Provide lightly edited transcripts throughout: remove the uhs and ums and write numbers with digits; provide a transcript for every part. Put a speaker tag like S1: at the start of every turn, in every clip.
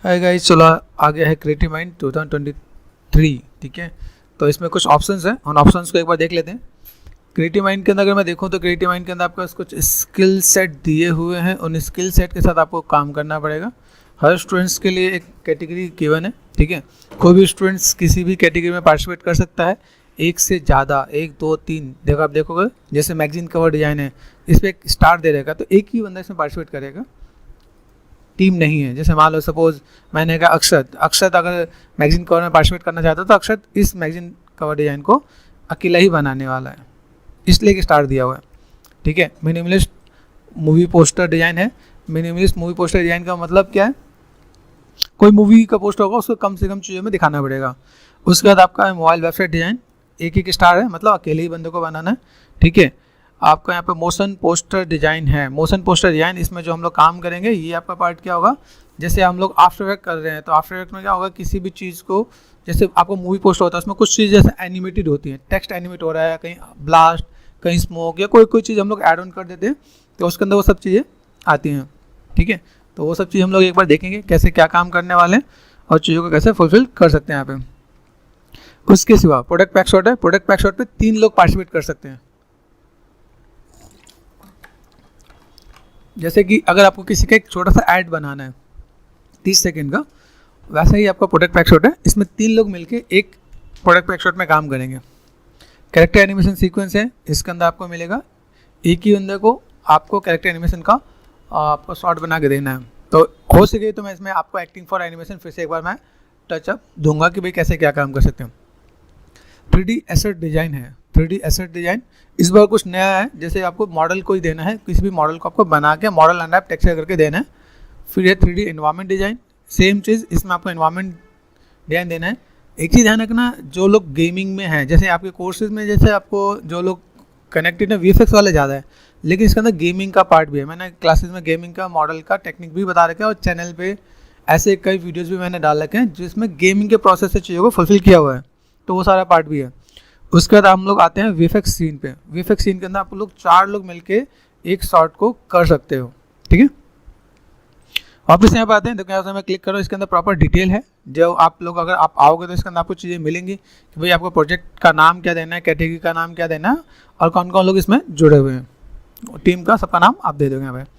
S1: Hi guys, चलो आ गया है क्रिएटिव माइंड 2023। ठीक है, तो इसमें कुछ ऑप्शंस हैं, उन ऑप्शंस को एक बार देख लेते हैं। क्रिएटिव माइंड के अंदर अगर मैं देखूं तो क्रिएटिव माइंड के अंदर आपको कुछ स्किल सेट दिए हुए हैं। उन स्किल सेट के साथ आपको काम करना पड़ेगा। हर स्टूडेंट्स के लिए एक कैटेगरी गिवन है। ठीक है, कोई भी स्टूडेंट्स किसी भी कैटेगरी में पार्टिसिपेट कर सकता है। एक से ज़्यादा, 1 2 3, देखो आप देखोगे जैसे मैगजीन कवर डिजाइन है, इस पर एक स्टार दे रहेगा तो एक ही बंदा इसमें पार्टिसिपेट करेगा, टीम नहीं है। जैसे मान लो सपोज मैंने कहा अक्षत अगर मैगजीन कवर में पार्टिसिपेट करना चाहता है तो अक्षत इस मैगजीन कवर डिज़ाइन को अकेला ही बनाने वाला है, इसलिए एक स्टार दिया हुआ है। ठीक है, मिनिमलिस्ट मूवी पोस्टर डिज़ाइन है। मिनिमलिस्ट मूवी पोस्टर डिज़ाइन का मतलब क्या है? कोई मूवी का पोस्टर होगा उसको कम से कम चीज़ों में दिखाना पड़ेगा। उसके बाद आपका मोबाइल वेबसाइट डिज़ाइन, एक स्टार है, मतलब अकेले ही बंदे को बनाना है। ठीक है, आपका यहाँ पे मोशन पोस्टर डिज़ाइन है। मोशन पोस्टर डिज़ाइन, इसमें जो हम लोग काम करेंगे ये आपका पार्ट क्या होगा, जैसे हम लोग आफ्टर इफेक्ट कर रहे हैं तो आफ्टर इफेक्ट में क्या होगा, किसी भी चीज़ को, जैसे आपको मूवी पोस्टर होता है उसमें कुछ चीज़ जैसे एनिमेटेड होती है, टेक्स्ट एनिमेट हो रहा है, कहीं ब्लास्ट, कहीं स्मोक या कोई चीज़ हम लोग ऐड ऑन कर देते हैं तो उसके अंदर वो सब चीज़ें आती हैं। ठीक है, तो वो सब चीज़ हम लोग एक बार देखेंगे कैसे क्या काम करने वाले हैं और चीज़ों को कैसे फुलफिल कर सकते हैं यहाँ पे। उसके सिवा प्रोडक्ट पैक शॉट है। प्रोडक्ट पैक शॉट पे 3 लोग पार्टिसिपेट कर सकते हैं। जैसे कि अगर आपको किसी का एक छोटा सा ऐड बनाना है 30 सेकेंड का, वैसा ही आपका प्रोडक्ट पैक शॉट है। इसमें 3 लोग मिलके एक प्रोडक्ट पैक शॉट में काम करेंगे। कैरेक्टर एनिमेशन सीक्वेंस है, इसके अंदर आपको मिलेगा एक ही बंदे को आपको कैरेक्टर एनिमेशन का आपको शॉट बना के देना है। तो हो सके तो मैं इसमें आपको एक्टिंग फॉर एनिमेशन फिर से एक बार मैं टचअप दूंगा कि भाई कैसे क्या काम कर सकते हैं। 3D एसेट डिज़ाइन है। 3D एसेट डिज़ाइन इस बार कुछ नया है। जैसे आपको मॉडल कोई देना है, किसी भी मॉडल को आपको बना के मॉडल अनरैप टेक्सचर करके देना है। फिर ये 3D एनवायरनमेंट डिज़ाइन, सेम चीज़, इसमें आपको एनवायरनमेंट डिज़ाइन देना है। एक चीज़ ध्यान रखना, जो लोग गेमिंग में हैं, जैसे आपके कोर्सेज में जैसे आपको जो लोग कनेक्टेड है VFX वाले ज़्यादा है, लेकिन इसके अंदर गेमिंग का पार्ट भी है। मैंने क्लासेस में गेमिंग का मॉडल का टेक्निक भी बता रखा है और चैनल पे ऐसे कई वीडियोस भी मैंने डाल रखे हैं जिसमें गेमिंग के प्रोसेस से चीज़ों को फुलफिल किया हुआ है, तो वो सारा पार्ट भी है। उसके बाद हम लोग आते हैं VFX सीन पे। VFX सीन के अंदर आप लोग 4 लोग मिलके एक शॉट को कर सकते हो। ठीक है, वापस यहाँ पे आते हैं। देखो यहाँ से मैं क्लिक करो, इसके अंदर प्रॉपर डिटेल है। जो आप लोग अगर आप आओगे तो इसके अंदर आपको चीज़ें मिलेंगी कि भाई आपको प्रोजेक्ट का नाम क्या देना है, कैटेगरी का नाम क्या देना है और कौन कौन लोग इसमें जुड़े हुए हैं, टीम का सबका नाम आप दे दोगे यहाँ पे।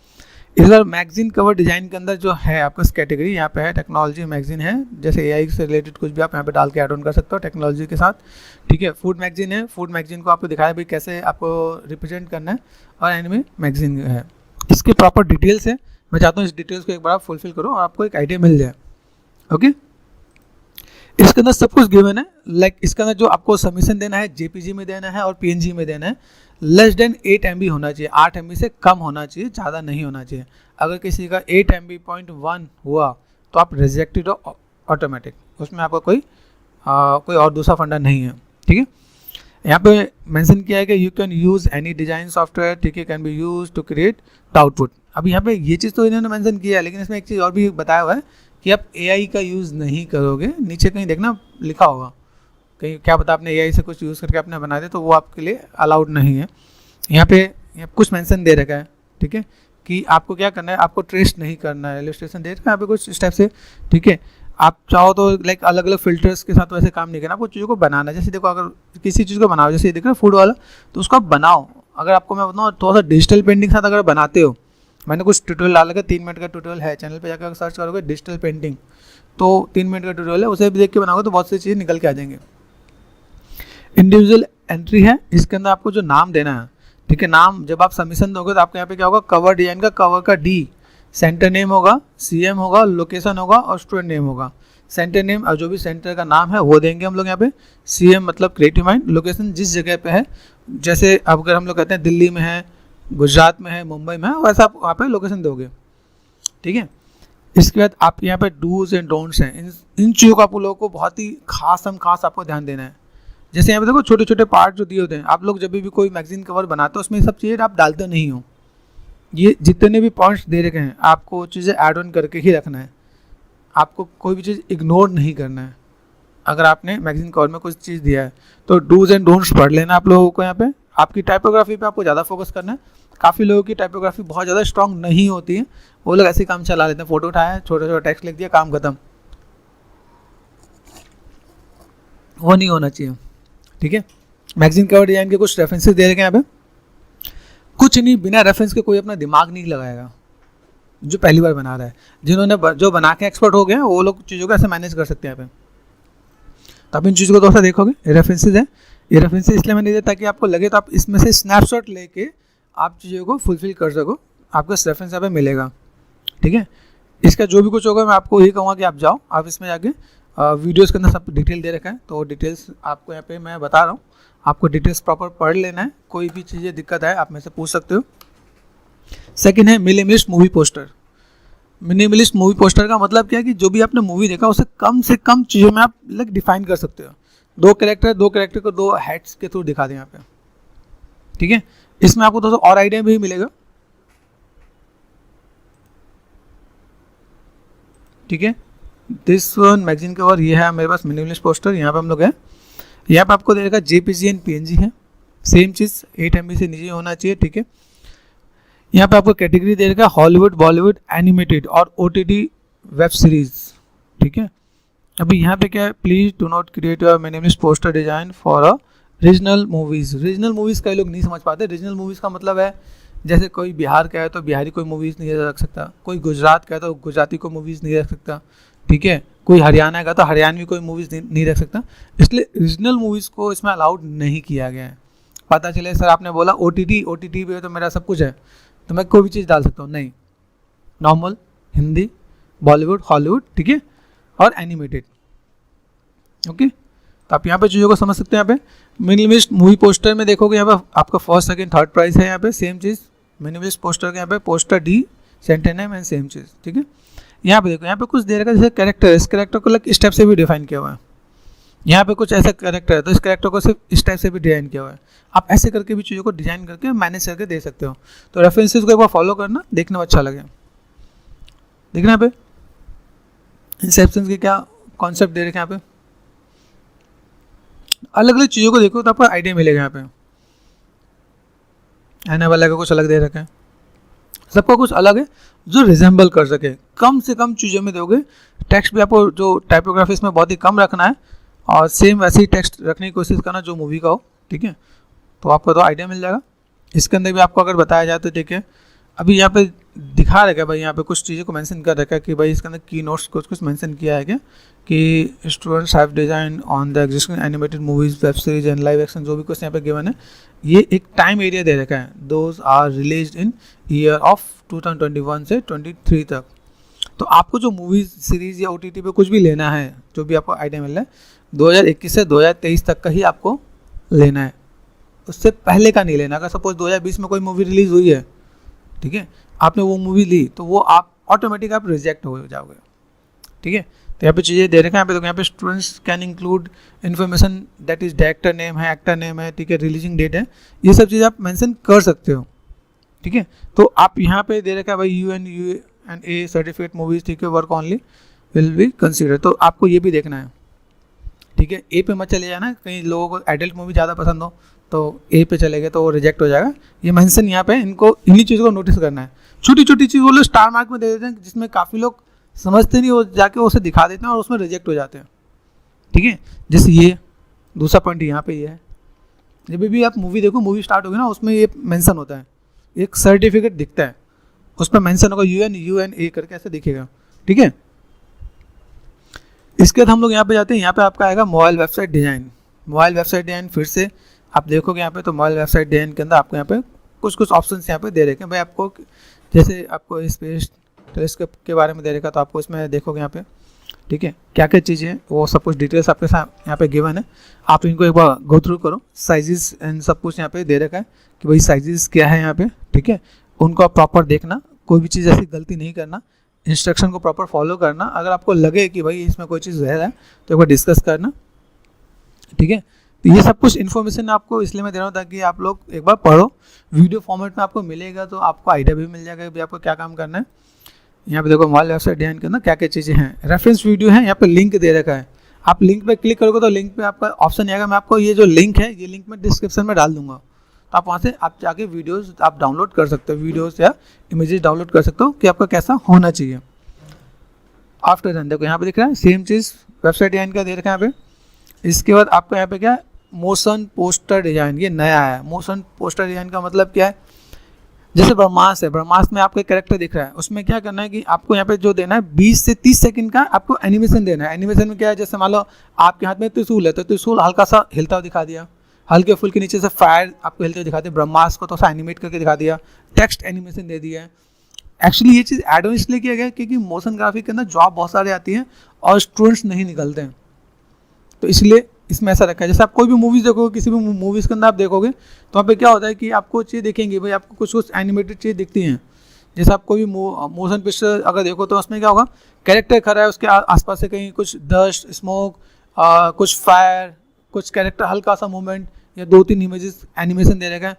S1: इस बार मैगजीन कवर डिज़ाइन के अंदर जो है आपका कैटेगरी यहाँ पे है टेक्नोलॉजी मैगजीन है। जैसे AI से रिलेटेड कुछ भी आप यहाँ पे डाल के ऐड ऑन कर सकते हो टेक्नोलॉजी के साथ। ठीक है, फूड मैगजीन है। फूड मैगजीन को आपको दिखाया भाई कैसे आपको रिप्रेजेंट करना है। और एनिमे मैगजीन है। इसके प्रॉपर डिटेल्स है, मैं चाहता हूँ इस डिटेल्स को एक बार आप फुलफिल करो और आपको एक आइडिया मिल जाए। ओके, इसके अंदर सब कुछ गिवन है। लाइक इसके अंदर जो आपको सबमिशन देना है JPG में देना है और PNG में देना है। लेस देन 8 MB होना चाहिए, 8 MB से कम होना चाहिए, ज़्यादा नहीं होना चाहिए। अगर किसी का 8 MB.1 हुआ तो आप रिजेक्टेड हो ऑटोमेटिक, उसमें आपका कोई और दूसरा फंडा नहीं है। ठीक है, यहाँ पे मेंशन किया है कि you can use any design software. ठीक है, can be use to create the output. अभी यहाँ पे ये चीज़ तो इन्होंने मेंशन किया है, लेकिन इसमें एक चीज़ और भी बताया हुआ है कि आप AI का यूज़ नहीं करोगे। नीचे कहीं देखना लिखा होगा, कहीं क्या पता आपने AI से कुछ यूज़ करके आपने बना दिया तो वो आपके लिए अलाउड नहीं है। यहाँ पे कुछ मेंशन दे रखा है। ठीक है, कि आपको क्या करना है, आपको ट्रेस नहीं करना है। इलस्ट्रेशन दे रखा है यहाँ पे कुछ स्टेप से। ठीक है, आप चाहो तो लाइक अलग अलग फिल्टर्स के साथ वैसे काम नहीं करना, आपको चीज़ों को बनाना। जैसे देखो, अगर किसी चीज़ को बनाओ, जैसे ये देख रहे हो फूड वाला, तो उसको आप बनाओ। अगर आपको मैं बताऊँ थोड़ा सा डिजिटल पेंटिंग के साथ अगर बनाते हो, मैंने कुछ ट्यूटोरियल डाला है, 3 मिनट का ट्यूटोरियल है, चैनल पे जाकर सर्च करोगे डिजिटल पेंटिंग तो 3 मिनट का ट्यूटोरियल है, उसे भी देख के बनाओगे तो बहुत सी चीज़ें निकल के आ जाएंगे। इंडिविजुअल एंट्री है, इसके अंदर आपको जो नाम देना है। ठीक है, नाम जब आप सबमिशन दोगे तो आपके यहाँ पे क्या होगा, कवर डिजाइन का कवर का D, सेंटर नेम होगा, CM होगा, लोकेशन होगा और स्टूडेंट नेम होगा। सेंटर नेम और जो भी सेंटर का नाम है वो देंगे हम लोग यहाँ पे। CM मतलब क्रिएटिव माइंड, लोकेशन जिस जगह पे है, जैसे अब अगर हम लोग कहते हैं दिल्ली में है, गुजरात में है, मुंबई में है, वैसा आप वहाँ पे लोकेशन दोगे। ठीक है, इसके बाद आप यहाँ पे डूज एंड डोंट्स हैं। इन चीज़ों को आप लोगों को बहुत ही खास आपको ध्यान देना है। जैसे यहाँ पे देखो छोटे छोटे पार्ट जो दिए होते हैं, आप लोग जब भी कोई मैगजीन कवर बनाते हो उसमें सब चीज़ें आप डालते नहीं हो। ये जितने भी पॉइंट्स दे रखे हैं आपको चीज़ें ऐड ऑन करके ही रखना है। आपको कोई भी चीज़ इग्नोर नहीं करना है। अगर आपने मैगजीन कवर में कुछ चीज़ दिया है तो डूज एंड डोंट्स पढ़ लेना आप लोगों को। यहाँ पे आपकी टाइपोग्राफी पे आपको ज़्यादा फोकस करना है। काफ़ी लोगों की टाइपोग्राफी बहुत ज़्यादा स्ट्रांग नहीं होती है, वो लोग ऐसे काम चला लेते हैं, फोटो उठाया, छोटा छोटा टेक्स्ट लिख दिया, काम खत्म। वो नहीं होना चाहिए, ठीक है। मैगजीन कवर डिजाइन के कुछ रेफरेंसेस दे रखे हैं यहाँ पे। कुछ नहीं, बिना रेफरेंस के कोई अपना दिमाग नहीं लगाएगा जो पहली बार बना रहा है। जिन्होंने जो बना के एक्सपर्ट हो गए हैं वो लोग चीज़ों को ऐसे मैनेज कर सकते हैं यहाँ पे। तो आप इन चीज़ों को थोड़ा सा देखोगे, ये रेफरेंसेज है। ये रेफरेंसेज इसलिए मैं नहीं देता ताकि आपको लगे तो आप इसमें से स्नैपशॉट लेके आप चीज़ों को फुलफिल कर सको, आपको रेफरेंस यहाँ पे मिलेगा, ठीक है। इसका जो भी कुछ होगा मैं आपको यही कहूँगा कि आप जाओ, आप इसमें जाके वीडियोज़ के अंदर सब डिटेल दे रखा है, तो डिटेल्स आपको यहाँ पे मैं बता रहा हूँ, आपको डिटेल्स प्रॉपर पढ़ लेना है। कोई भी चीज़ें दिक्कत है आप मेरे से पूछ सकते हो। सेकंड है minimalist movie poster. Minimalist movie poster का मतलब क्या है कि जो भी आपने मूवी देखा उसे कम से कम चीज़ों में आप लाइक डिफाइन कर सकते हो। दो कैरेक्टर को दो हेड्स के थ्रू दिखा दें यहाँ पे, ठीक है। इसमें आपको थोड़ा सा और आइडिया भी मिलेगा, ठीक है। दिस वन मैगजीन कवर, ये है मेरे पास मिनिमलिस्ट पोस्टर। यहाँ पे हम लोग है, यहाँ पे आपको देगा JPG एंड PNG है, सेम चीज़ 8 MB से नीचे होना चाहिए, ठीक है। यहाँ पे आपको कैटेगरी दे रखा है हॉलीवुड, बॉलीवुड, एनिमेटेड और OTT वेब सीरीज, ठीक है। अभी यहाँ पे क्या है, please do not create your minimalist poster design for a regional movies. Regional movies कई लोग नहीं समझ पाते। रीजनल मूवीज़ का मतलब है जैसे कोई बिहार का है तो बिहारी कोई मूवीज़ नहीं रख सकता, कोई गुजरात का है तो गुजराती कोई मूवीज़ नहीं रख सकता, ठीक है। कोई हरियाणा का तो हरियाणवी कोई मूवीज़ नहीं रख सकता। इसलिए रीजनल मूवीज़ को इसमें अलाउड नहीं किया गया है। पता चले सर आपने बोला OTT पे तो मेरा सब कुछ है तो मैं कोई भी चीज़ डाल सकता हूँ, नहीं। नॉर्मल हिंदी, बॉलीवुड, हॉलीवुड, ठीक है, और एनिमेटेड, ओके। तो आप यहाँ पे चीज़ों को समझ सकते हैं। यहाँ पे मिनिमलिस्ट मूवी पोस्टर में देखोगे यहाँ पे आपका फर्स्ट सेकंड थर्ड प्राइस है, यहाँ पे सेम चीज़। मिनिमलिस्ट पोस्टर के यहाँ पे पोस्टर D, सेंटेन एंड सेम चीज़, ठीक है। यहाँ पे देखो, यहाँ पे कुछ दे रखा है जैसे कैरेक्टर, इस कैरेक्टर को इस टाइप से भी डिफाइन किया हुआ है। यहाँ पे कुछ ऐसा कैरेक्टर है तो इस कैरेक्टर को सिर्फ इस टाइप से भी डिजाइन किया हुआ है। आप ऐसे करके भी चीज़ों को डिजाइन करके मैनेज करके दे सकते हो। तो रेफरेंसेस को एक बार फॉलो करना, देखने में अच्छा लगे। देखना यहाँ पे इंसेप्शन के क्या कॉन्सेप्ट दे रखे हैं, यहाँ पे अलग अलग चीज़ों को देखो तो आपको आइडिया मिलेगा। यहाँ पे आने वाला का कुछ अलग दे रखा है, सबका कुछ अलग है जो रिजेंबल कर सके। कम से कम चीज़ों में दोगे, टेक्स्ट भी आपको जो टाइपोग्राफी इसमें बहुत ही कम रखना है और सेम वैसे ही टेक्स्ट रखने की कोशिश करना जो मूवी का हो, ठीक है। तो आपको तो आइडिया मिल जाएगा। इसके अंदर भी आपको अगर बताया जाए तो ठीक है। अभी यहाँ पे दिखा रखा है भाई, यहाँ पे कुछ चीज़ों को मेंशन कर रखा है कि भाई इसके अंदर की नोट्स कुछ मेंशन किया है क्या कि students have design on the existing animated movies, web series and live action, जो भी कुछ यहाँ पे गिवन है। ये एक टाइम एरिया दे रखा है, those are release in year of 2021 से 23 तक। तो आपको जो मूवीज सीरीज या OTT पे कुछ भी लेना है, जो भी आपको आइडिया मिल रहा है, 2021 से 2023 तक का ही आपको लेना है, उससे पहले का नहीं लेना। अगर सपोज 2020 में कोई मूवी रिलीज हुई है, ठीक है, आपने वो मूवी ली तो वो आप ऑटोमेटिक आप रिजेक्ट हो जाओगे, ठीक है। तो यहाँ पे चीज़ें दे रखे हैं। यहाँ पे तो यहाँ पे students can include information that is director name है, एक्टर नेम है, ठीक है, रिलीजिंग डेट है, ये सब चीज़ आप मेंशन कर सकते हो, ठीक है। तो आप यहाँ पे दे रखा है भाई UNA सर्टिफिकेट मूवीज, ठीक है, work only will be consider. तो आपको ये भी देखना है, ठीक है। A पे मत चले जाना, कहीं लोगों को एडल्ट मूवी ज़्यादा पसंद हो तो A पे चले गए तो वो रिजेक्ट हो जाएगा। ये मेंशन यहाँ पे इनको इन्हीं चीज़ों को नोटिस करना है। छोटी छोटी चीज़ वो लोग स्टार मार्क में दे देते हैं जिसमें काफ़ी लोग समझते नहीं, वो जाके उसे दिखा देते हैं और उसमें रिजेक्ट हो जाते हैं, ठीक है। जैसे ये दूसरा पॉइंट यहाँ पे ये है, जब भी आप मूवी देखो, मूवी स्टार्ट होगी ना, उसमें ये मेंशन होता है, एक सर्टिफिकेट दिखता है, उस पर मेंशन होगा UNA करके ऐसे दिखेगा, ठीक है। इसके बाद हम लोग यहाँ पे जाते हैं। यहाँ पे आपका आएगा mobile website design. Mobile website design फिर से आप देखोगे यहाँ पे, तो मोबाइल वेबसाइट डिज़ाइन के अंदर आपको यहाँ पे कुछ ऑप्शंस यहाँ पे दे रखे हैं भाई। आपको जैसे आपको स्पेस टेलीस्कोप के बारे में दे रखा, तो आपको इसमें देखोगे यहाँ पे, ठीक है, क्या क्या चीज़ें हैं वो सब कुछ डिटेल्स आपके साथ यहाँ पे गिवन है। आप इनको एक बार गो थ्रू करो। साइजेस एंड सब कुछ यहाँ पे दे रखा है कि भाई साइजेस क्या है यहाँ पे, ठीक है। उनको आप प्रॉपर देखना, कोई भी चीज़ ऐसी गलती नहीं करना, इंस्ट्रक्शन को प्रॉपर फॉलो करना। अगर आपको लगे कि भाई इसमें कोई चीज़ रह रहा है तो एक बार डिस्कस करना, ठीक है। तो ये सब कुछ इन्फॉर्मेशन आपको इसलिए मैं दे रहा हूँ ताकि आप लोग एक बार पढ़ो। वीडियो फॉर्मेट में आपको मिलेगा तो आपको आइडिया भी मिल जाएगा कि आपको क्या काम करना है। यहाँ पे देखो मोबाइल वेबसाइट डिजाइन के अंदर क्या क्या चीज़ें हैं। रेफरेंस वीडियो है, यहाँ पे लिंक दे रखा है। आप लिंक पे क्लिक करोगे तो लिंक पे आपका ऑप्शन आएगा। मैं आपको ये जो लिंक है, ये लिंक मैं डिस्क्रिप्शन में डाल दूंगा, तो आप वहाँ से आप जाके वीडियोस आप डाउनलोड कर सकते हो, वीडियोस या इमेजेस डाउनलोड कर सकते हो कि आपका कैसा होना चाहिए। आफ्टर देन देखो यहाँ पे दिख रहा है सेम चीज़ वेबसाइट डिजाइन का दे रखा है यहाँ पे। इसके बाद आपको यहाँ पे क्या है, मोशन पोस्टर डिजाइन, ये नया है। मोशन पोस्टर डिजाइन का मतलब क्या है, जैसे ब्रह्मास्त्र है, ब्रह्मास्त्र में आपका कैरेक्टर दिख रहा है, उसमें क्या करना है कि आपको यहाँ पे जो देना है 20 से 30 सेकंड का आपको एनिमेशन देना है। एनिमेशन में क्या है, जैसे मान लो आपके हाथ में त्रिशूल है तो त्रिशूल हल्का सा हिलता हुआ दिखा दिया, हल्के फुल के नीचे से फायर आपको हिलते हुए दिखा दिया, ब्रह्मास्त्र को तो सा एनिमेट करके दिखा दिया, टेक्स्ट एनिमेशन दे दिया है। एक्चुअली ये चीज़ एड ऑन इसलिए किया गया क्योंकि मोशन ग्राफिक के अंदर जॉब बहुत सारे आती हैं और स्टूडेंट्स नहीं निकलते हैं, तो इसलिए इसमें ऐसा रखा है। जैसे आप कोई भी मूवीज़ देखोगे, किसी भी मूवीज़ के अंदर आप देखोगे तो वहाँ पे क्या होता है कि आपको चीज़ देखेंगे भाई, आपको कुछ एनिमेटेड चीज़ दिखती हैं। जैसे आप कोई भी मोशन पिक्चर अगर देखो तो उसमें क्या होगा, कैरेक्टर खड़ा है, उसके आसपास से कहीं कुछ डस्ट स्मोक, कुछ फायर, कुछ कैरेक्टर हल्का सा मूवमेंट या 2-3 इमेजेस एनिमेशन दे रहेगा,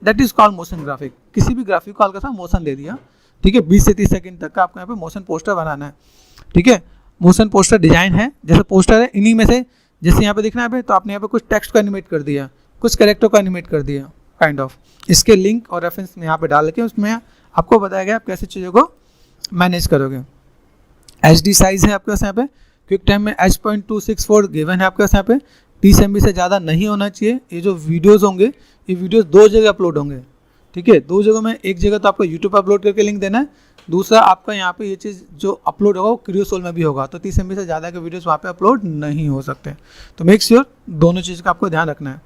S1: that is called motion graphic. किसी भी ग्राफिक को हल्का सा मोशन दे दिया, ठीक है। 20 से 30 सेकंड तक का आपको यहाँ पे मोशन पोस्टर बनाना है, ठीक है। मोशन पोस्टर डिजाइन है, जैसे पोस्टर है इन्हीं में से, जैसे यहाँ पे दिख रहा है पे, तो आपने यहाँ पे कुछ टेक्स्ट को एनिमेट कर दिया, कुछ कैरेक्टर को एनिमेट कर दिया काइंड ऑफ। इसके लिंक और रेफरेंस में यहाँ पे डाल के उसमें आपको बताया गया आप कैसे चीज़ों को मैनेज करोगे। HD साइज़ है आपके पास यहाँ पे, क्विक टाइम में H.264 गिवन है आपके पास यहाँ पे, 30 MB से ज़्यादा नहीं होना चाहिए। ये जो वीडियोज़ होंगे, ये वीडियोज़ 2 जगह अपलोड होंगे, ठीक है, 2 जगह में। एक जगह तो आपको यूट्यूब पर अपलोड करके लिंक देना है, दूसरा आपका यहाँ पे ये चीज़ जो अपलोड होगा वो क्रियोसोल में भी होगा, तो 30 MB से ज़्यादा के वीडियोस वहाँ पे अपलोड नहीं हो सकते। तो मेक श्योर दोनों चीज़ का आपको ध्यान रखना है,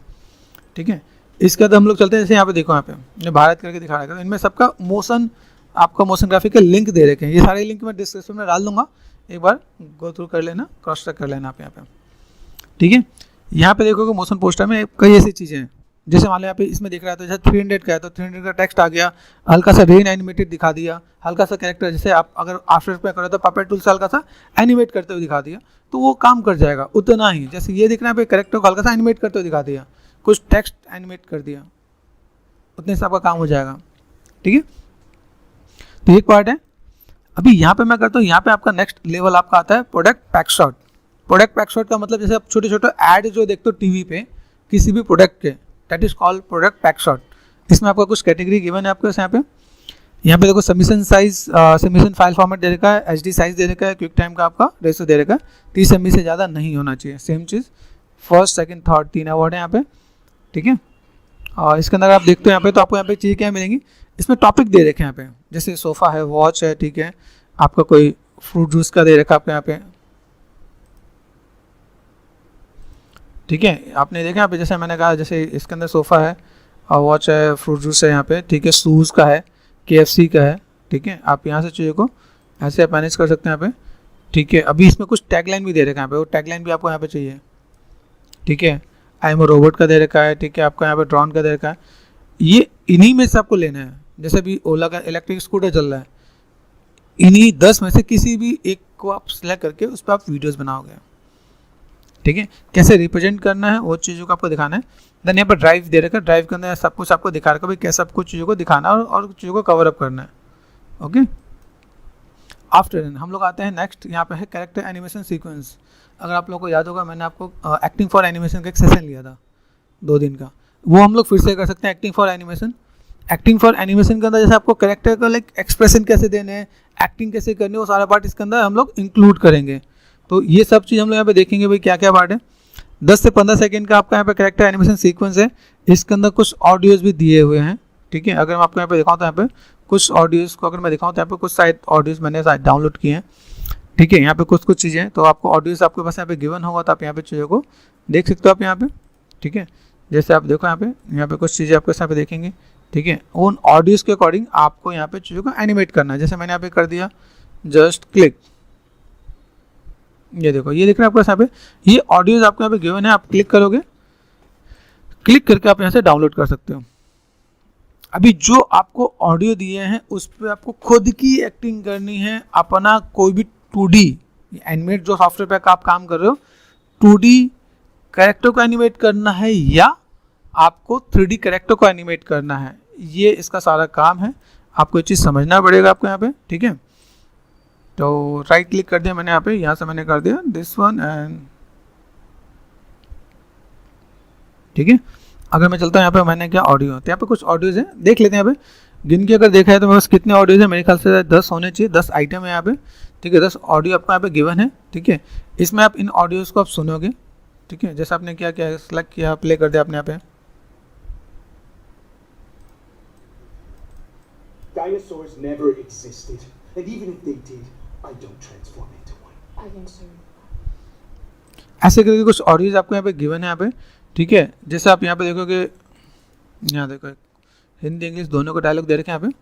S1: ठीक है। इसके बाद हम लोग चलते हैं, जैसे यहाँ पे देखो, यहाँ पे भारत करके दिखा रहा है, इनमें सबका मोशन, आपका मोशन ग्राफिक के लिंक दे रखे हैं। ये सारे लिंक मैं डिस्क्रिप्शन में डाल दूंगा, एक बार गो थ्रू कर लेना, क्रॉस चेक कर लेना आप यहाँ पे, ठीक है। यहाँ पे देखोगे मोशन पोस्टर में कई ऐसी चीज़ें हैं, जैसे मान लो यहाँ पे इसमें दिख रहा है तो जैसे 300 का है तो 300 का टेक्स्ट आ गया, हल्का सा रेन एनिमेटेड दिखा दिया, हल्का सा कैरेक्टर, जैसे आप अगर आफ्टर पे करो तो पपेट टूल से हल्का सा एनिमेट करते हुए दिखा दिया, तो वो काम कर जाएगा उतना ही। जैसे ये दिख रहा है कैरेक्टर को हल्का सा एनिमेट करते हुए दिखा दिया, कुछ टेक्स्ट एनिमेट कर दिया, उतने से आपका काम हो जाएगा, ठीक है। तो एक पार्ट है। अभी यहाँ पे मैं करता हूँ, यहाँ पे आपका नेक्स्ट लेवल आपका आता है product pack shot. Product pack shot का मतलब जैसे आप छोटे छोटे ऐड जो देखते हो टीवी पे किसी भी प्रोडक्ट के, that is called product pack shot. इसमें आपका कुछ कैटेगरी गिवन है आपके यहाँ पे देखो submission size, submission file format दे रखा है, HD साइज दे रखा है, क्विक टाइम का आपका रेशो दे रखा है, 30 MB से ज़्यादा नहीं होना चाहिए। सेम चीज़ फर्स्ट सेकंड थर्ड 3 अवार्ड है यहाँ पे, ठीक है। और इसके अंदर आप देखते हो यहाँ पे तो आपको यहाँ पे चीज़ें क्या मिलेंगी, इसमें टॉपिक दे रखे हैं यहाँ पे, जैसे सोफ़ा है, वॉच है, ठीक है, आपका कोई फ्रूट जूस का दे रखा है आपको यहाँ पे, ठीक है। आपने देखा यहाँ पे, जैसे मैंने कहा, जैसे इसके अंदर सोफ़ा है और वॉच है, फ्रूट जूस है यहाँ पे, ठीक है, शूज़ का है, KFC का है, ठीक है। आप यहाँ से चीज़ों को ऐसे आप मैनेज कर सकते हैं यहाँ पे, ठीक है। अभी इसमें कुछ टैगलाइन भी दे रखा है यहाँ पे, वो टैगलाइन भी आपको यहाँ पे चाहिए, ठीक है। आई एम रोबोट का दे रखा है, ठीक है, आपको यहाँ पे ड्रोन का दे रखा है। ये इन्हीं में से आपको लेना है। जैसे अभी ओला का इलेक्ट्रिक स्कूटर चल रहा है, इन्हीं 10 में से किसी भी एक को आप सिलेक्ट करके उस पर आप वीडियोज़ बनाओगे, ठीक है। कैसे रिप्रेजेंट करना है वो चीज़ों को आपको दिखाना है। देन यहाँ पर ड्राइव दे रखा है, ड्राइव के अंदर सब कुछ आपको दिखा रखा है भाई कैसे आपको चीज़ों को दिखाना है और चीज़ों को कवर अप करना है, ओके। आफ्टर हम लोग आते हैं नेक्स्ट, यहाँ पे है कैरेक्टर एनिमेशन सीक्वेंस। अगर आप लोगों को याद होगा, मैंने आपको एक्टिंग फॉर एनिमेशन का एक सेशन लिया था 2 दिन का, वो हम लोग फिर से कर सकते हैं। Acting for animation, acting for animation के अंदर जैसे आपको कैरेक्टर का लाइक एक्सप्रेशन कैसे देने हैं, एक्टिंग कैसे करनी है, वो सारा पार्ट इसके अंदर हम लोग इंक्लूड करेंगे। तो ये सब चीज़ हम लोग यहाँ पे देखेंगे भाई क्या क्या पार्ट है। 10 से 15 सेकंड का आपका यहाँ पे कैरेक्टर एनिमेशन सीक्वेंस है, इसके अंदर कुछ ऑडियोज़ भी दिए हुए हैं, ठीक है। अगर मैं आपको यहाँ पे दिखाऊँ तो यहाँ पे कुछ ऑडियोज़ को अगर मैं दिखाऊँ तो यहाँ पे कुछ शायद ऑडियोज़ मैंने शायद डाउनलोड किए हैं, ठीक है। यहाँ पे कुछ चीज़ें हैं, तो आपको ऑडियोज़ आपके पास यहाँ पे गिवन होगा तो आप यहाँ पे चीज़ों को देख सकते हो आप यहाँ पे, ठीक है। जैसे आप देखो यहाँ पे कुछ चीज़ें आपके यहाँ पे देखेंगे, ठीक है। उन ऑडियोज़ के अकॉर्डिंग आपको यहाँ पे चीज़ों को एनिमेट करना है। जैसे मैंने यहाँ पे कर दिया जस्ट क्लिक, ये देखो ये दिख रहा है आपको यहाँ पे, ये ऑडियोज आपको यहाँ पे गिवन है, आप क्लिक करोगे, क्लिक करके आप यहाँ से डाउनलोड कर सकते हो। अभी जो आपको ऑडियो दिए हैं उस पर आपको खुद की एक्टिंग करनी है, अपना कोई भी 2D एनिमेट जो सॉफ्टवेयर पे आप काम कर रहे हो, 2D कैरेक्टर को एनिमेट करना है या आपको 3D कैरेक्टर को एनिमेट करना है, ये इसका सारा काम है। आपको ये चीज़ समझना पड़ेगा आपको यहाँ पे, ठीक है। तो राइट क्लिक कर दिया मैंने यहाँ पे, यहाँ से मैंने कर दिया दिस वन एंड, ठीक है। अगर मैं चलता हूँ यहाँ पे, मैंने क्या ऑडियो, तो यहाँ पे कुछ ऑडियोज़ है, देख लेते हैं यहाँ पे गिन के अगर देखा है तो मेरे पास कितने ऑडियोज़ है, मेरे ख्याल से 10 होने चाहिए, 10 आइटम है यहाँ पे, ठीक है, 10 ऑडियो आपको यहाँ पे गिवन है, ठीक है। इसमें आप इन ऑडियोज़ को आप सुनोगे, ठीक है, जैसे आपने क्या किया, सेलेक्ट किया, प्ले कर दिया आपने यहाँ पे।
S2: Dinosaurs never existed, and even if they did, I don't transform into one. I think so.
S1: ऐसे करके कुछ ऑडियोज आपको यहाँ पे गिवन है यहाँ पे, ठीक है। जैसे आप यहाँ पे देखोगे, यहाँ देखो हिंदी इंग्लिश दोनों को डायलॉग दे रखे हैं यहाँ पे।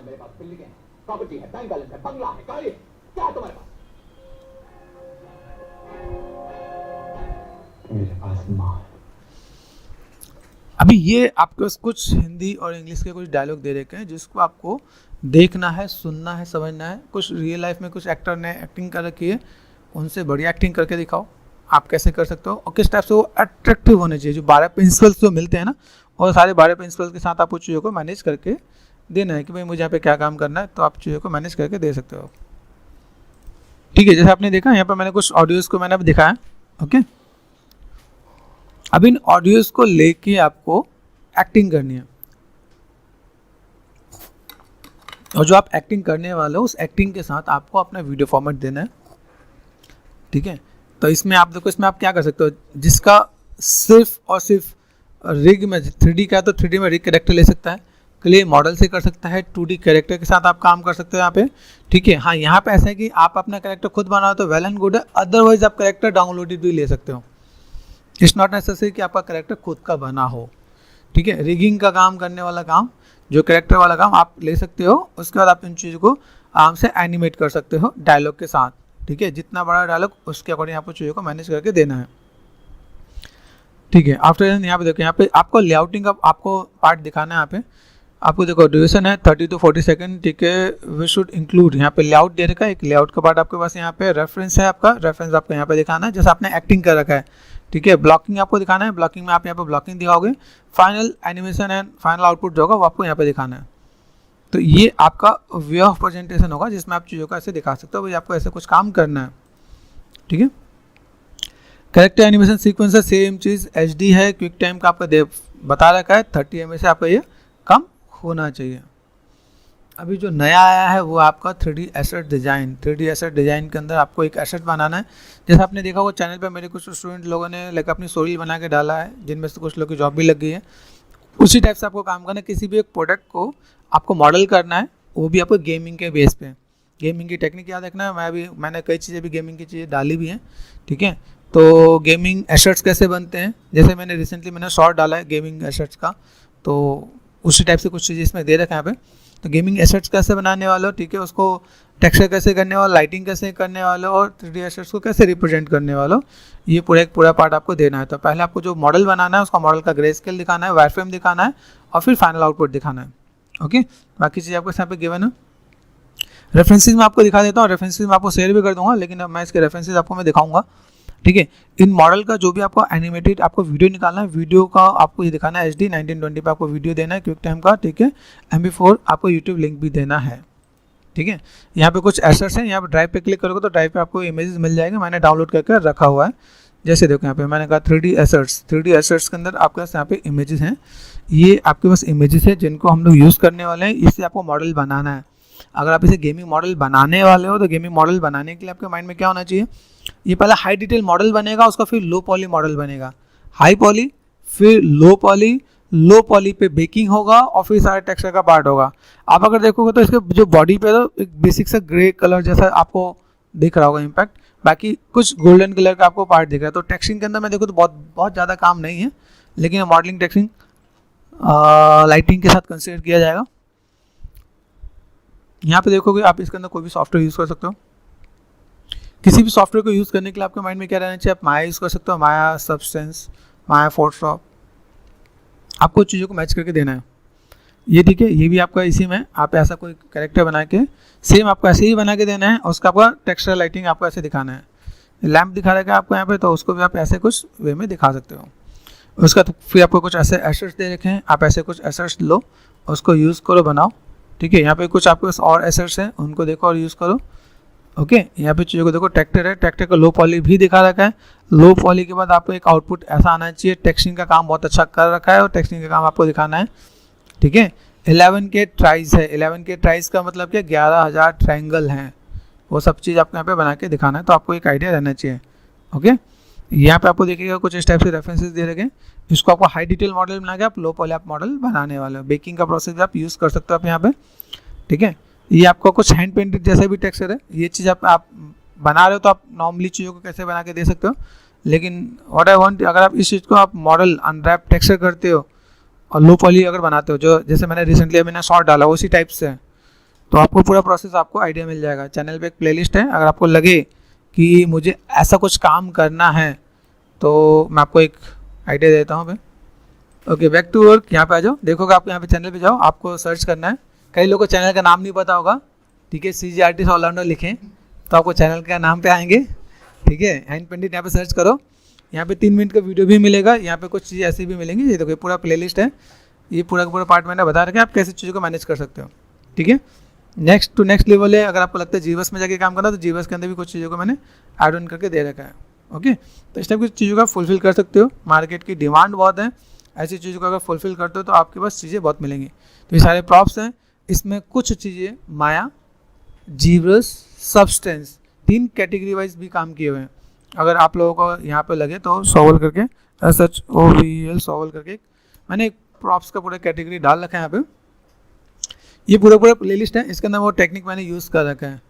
S2: मेरे पास बिल्डिंग है, प्रॉपर्टी है, बैंक बैलेंस है, बंगला है, गाड़ी है, क्या है तुम्हारे पास? मेरे पास माँ है।
S1: अभी ये आपके पास कुछ हिंदी और इंग्लिश के कुछ डायलॉग दे रखे हैं जिसको आपको देखना है, सुनना है, समझना है। कुछ रियल लाइफ में कुछ एक्टर ने एक्टिंग कर रखी है, उनसे बढ़िया एक्टिंग करके दिखाओ, आप कैसे कर सकते हो और किस टाइप से वो अट्रैक्टिव होने चाहिए। जो 12 प्रिंसिपल्स जो मिलते हैं ना, और सारे 12 प्रिंसिपल्स के साथ आपको चीज़ों को मैनेज करके देना है कि भाई मुझे यहाँ पे क्या काम करना है, तो आप चीज़ों को मैनेज करके दे सकते हो, ठीक है। जैसे आपने देखा यहाँ पर मैंने कुछ ऑडियोज़ को मैंने अब दिखाया, ओके। अब इन ऑडियोज़ को लेके आपको एक्टिंग करनी है, और जो आप एक्टिंग करने वाले हो उस एक्टिंग के साथ आपको अपना वीडियो फॉर्मेट देना है, ठीक है। तो इसमें आप देखो, इसमें आप क्या कर सकते हो, जिसका सिर्फ और सिर्फ रिग में 3D का है तो 3D में रिग कैरेक्टर ले सकता है, क्ले मॉडल से कर सकता है, 2D कैरेक्टर के साथ आप काम कर सकते हो यहाँ पे, ठीक है। हाँ, यहाँ पे ऐसा है कि आप अपना कैरेक्टर खुद बनाओ तो वेल एंड गुड है, अदरवाइज आप कैरेक्टर डाउनलोडेड भी ले सकते हो। इट्स नॉट नेसेसरी कि आपका कैरेक्टर खुद का बना हो, ठीक है। रिगिंग का काम करने वाला काम, जो कैरेक्टर वाला काम आप ले सकते हो, उसके बाद आप इन चीज़ों को आराम से एनिमेट कर सकते हो डायलॉग के साथ, ठीक है। जितना बड़ा डायलॉग उसके अकॉर्डिंग आपको चीज़ों को मैनेज करके देना है, ठीक है। आफ्टर यहाँ पे देखो, यहाँ पे आपको लेआउटिंग का आपको पार्ट दिखाना है। यहाँ पे आपको देखो ड्यूरेशन है 30 to 40 सेकंड, ठीक है। वी शुड इंक्लूड, यहाँ पे लेआउट दे रखा है, एक लेआउट का पार्ट आपके पास यहाँ पे, रेफरेंस है आपका, रेफरेंस आपको यहाँ पे दिखाना है जैसे आपने एक्टिंग कर रखा है, ठीक है। ब्लॉकिंग आपको दिखाना है, ब्लॉकिंग में आप यहाँ पे ब्लॉकिंग दिखाओगे, final animation and final output जो होगा वो आपको यहाँ पे दिखाना है। तो ये आपका वे ऑफ प्रेजेंटेशन होगा जिसमें आप चीज़ों को ऐसे दिखा सकते हो, भाई आपको ऐसे कुछ काम करना है, ठीक है। कैरेक्टर एनिमेशन सीक्वेंस है, सेम चीज़ HD है, क्विक टाइम का आपका बता रखा है 30 ms से आपका ये कम होना चाहिए। अभी जो नया आया है वो आपका 3D asset design. 3D asset design के अंदर आपको एक एसेट बनाना है, जैसे आपने देखा होगा चैनल पे मेरे कुछ स्टूडेंट लोगों ने लाइक अपनी स्टोरी बना के डाला है, जिनमें से कुछ लोग की जॉब भी लग गई है। उसी टाइप से आपको काम करना है, किसी भी एक प्रोडक्ट को आपको मॉडल करना है, वो भी आपको गेमिंग के बेस पे। गेमिंग की टेक्निक याद रखना है, मैंने कई चीज़ें भी गेमिंग की चीज़ें डाली भी हैं, ठीक है। तो गेमिंग एसेट्स कैसे बनते हैं, जैसे मैंने रिसेंटली शॉर्ट डाला है गेमिंग एसेट्स का, तो उसी टाइप से कुछ चीज़ें इसमें दे रखा है यहाँ पे। तो गेमिंग एसेट्स कैसे बनाने वाले हो, ठीक है, उसको टेक्सचर कैसे करने वाले, लाइटिंग कैसे करने वाले हो, और 3D एसेट्स को कैसे रिप्रेजेंट करने वाले हो, ये पूरा पार्ट आपको देना है। तो पहले आपको जो मॉडल बनाना है उसका मॉडल का ग्रे स्केल दिखाना है, वायर फ्रेम दिखाना है, और फिर फाइनल आउटपुट दिखाना है, ओके। बाकी चीज़ आपको यहाँ पे गिवन है। रेफरेंसेस में आपको दिखा देता हूँ, रेफरेंसेस में आपको शेयर भी कर दूंगा, लेकिन अब मैं इसके रेफरेंसेस आपको मैं दिखाऊंगा, ठीक है। इन मॉडल का जो भी आपको एनिमेटेड आपको वीडियो निकालना है, वीडियो का आपको ये दिखाना है HD 1920 पे आपको वीडियो देना है क्विक टाइम का, ठीक है। MP4 आपको यूट्यूब लिंक भी देना है, ठीक है। यहाँ पे कुछ एसेट्स हैं, यहाँ पे ड्राइव पे क्लिक करोगे तो ड्राइव पे आपको इमेजेस मिल जाएंगे, मैंने डाउनलोड करके रखा हुआ है। जैसे देखो यहाँ पे मैंने कहा 3D एसेट्स के अंदर आपके पास यहाँ पे इमेजेस हैं, ये आपके पास इमेजेस है जिनको हम लोग यूज़ करने वाले हैं। इससे आपको मॉडल बनाना है। अगर आप इसे गेमिंग मॉडल बनाने वाले हो तो गेमिंग मॉडल बनाने के लिए आपके माइंड में क्या होना चाहिए, ये पहले हाई डिटेल मॉडल बनेगा, उसका फिर लो पॉली मॉडल बनेगा, हाई पॉली फिर लो पॉली पे बेकिंग होगा, और फिर सारे टेक्सचर का पार्ट होगा। आप अगर देखोगे तो इसके जो बॉडी पे तो एक बेसिक सा ग्रे कलर जैसा आपको दिख रहा होगा इम्पैक्ट, बाकी कुछ गोल्डन कलर का आपको पार्ट दिख रहा है। तो टेक्सचरिंग के अंदर मैं देखो तो बहुत ज़्यादा काम नहीं है, लेकिन मॉडलिंग टेक्सचरिंग लाइटिंग के साथ कंसिडर किया जाएगा। यहाँ पे देखोगे आप इसके अंदर कोई भी सॉफ्टवेयर यूज़ कर सकते हो। किसी भी सॉफ्टवेयर को यूज़ करने के लिए आपके माइंड में क्या रहना चाहिए, आप माया यूज़ कर सकते हो, माया सब्सटेंस, माया फोटोशॉप, आपको चीज़ों को मैच करके देना है ये, ठीक है। ये भी आपका इसी में आप ऐसा कोई कैरेक्टर बना के सेम आपको ऐसे ही बना के देना है, और उसका आपका टेक्सचर लाइटिंग आपको ऐसे दिखाना है। लैंप दिखा रखा है आपको यहाँ पे, तो उसको भी आप ऐसे कुछ वे में दिखा सकते हो। उसका तो फिर आपको कुछ ऐसे एसेट्स दे रखे हैं, आप ऐसे कुछ एसेट्स लो, उसको यूज़ करो, बनाओ, ठीक है। यहाँ पे कुछ आपके पास और एसेट्स हैं, उनको देखो और यूज़ करो, ओके यहाँ पे चीज़ों को देखो, ट्रैक्टर है, ट्रैक्टर का लो पॉली भी दिखा रखा है। लो पॉली के बाद आपको एक आउटपुट ऐसा आना चाहिए, टेक्सटिंग का काम बहुत अच्छा कर रखा है और टेक्सटिंग का काम आपको दिखाना है, ठीक है। 11K ट्राइज है, 11K ट्राइज का मतलब क्या, 11,000 ट्रायंगल हैं, वो सब चीज़ आपको यहाँ पे बना के दिखाना है, तो आपको एक आइडिया रहना चाहिए। ओके यहाँ पे आपको देखिएगा कुछ इस टाइप से रेफरेंसेस दे रखे हैं, इसको आपको हाई डिटेल मॉडल बना के आप लो पॉली आप मॉडल बनाने वाले हो। बेकिंग का प्रोसेस भी आप यूज़ कर सकते हो आप यहाँ पे, ठीक है। ये आपको कुछ हैंड पेंटेड जैसे भी टेक्सचर है, ये चीज़ आप बना रहे हो तो आप नॉर्मली चीज़ों को कैसे बना के दे सकते हो, लेकिन व्हाट आई वांट, अगर आप इस चीज़ को आप मॉडल अनरैप टेक्सचर करते हो और लो पॉली अगर बनाते हो, जो जैसे मैंने रिसेंटली मैंने शॉर्ट डाला उसी टाइप से, तो आपको पूरा प्रोसेस आपको आइडिया मिल जाएगा। चैनल पे एक प्लेलिस्ट है, अगर आपको लगे कि मुझे ऐसा कुछ काम करना है तो मैं आपको एक आइडिया देता हूँ भाई। ओके बैक टू वर्क, यहाँ पे आ जाओ, देखोगे आपको यहाँ पे चैनल पे जाओ, आपको सर्च करना है। कई लोगों को चैनल का नाम नहीं पता होगा, ठीक है, CG आर्टिस्ट ऑलराउंडर लिखें तो आपको चैनल का नाम पे आएंगे, ठीक है। हैंड पेंटेड यहाँ पे सर्च करो, यहाँ पे 3 मिनट का वीडियो भी मिलेगा, यहाँ पे कुछ चीज़ें ऐसी भी मिलेंगी। ये देखो पूरा प्लेलिस्ट है, ये पूरा का पूरा पार्ट मैंने बता रखा है, आप कैसे चीज़ों को मैनेज कर सकते हो, ठीक है। नेक्स्ट टू नेक्स्ट लेवल है, अगर आपको लगता है जीवस में जाके काम करना तो जीवस के अंदर भी कुछ चीज़ों को मैंने ऐड ऑन करके दे रखा है। ओके तो इस टाइप की चीज़ों का फुलफिल कर सकते हो, मार्केट की डिमांड बहुत है, ऐसी चीज़ों को अगर फुलफिल करते हो तो आपके पास चीज़ें बहुत मिलेंगी। तो ये सारे प्रॉप्स हैं, इसमें कुछ चीज़ें माया, जीवस, सब्सटेंस, 3 कैटेगरी वाइज भी काम किए हुए हैं। अगर आप लोगों को यहाँ पे लगे तो सॉल्व करके SHOVL सॉल्व करके मैंने एक प्रॉप्स का पूरा कैटेगरी डाल रखा है यहाँ पे, ये पूरा प्लेलिस्ट है, इसके अंदर वो टेक्निक मैंने यूज़ कर रखा है,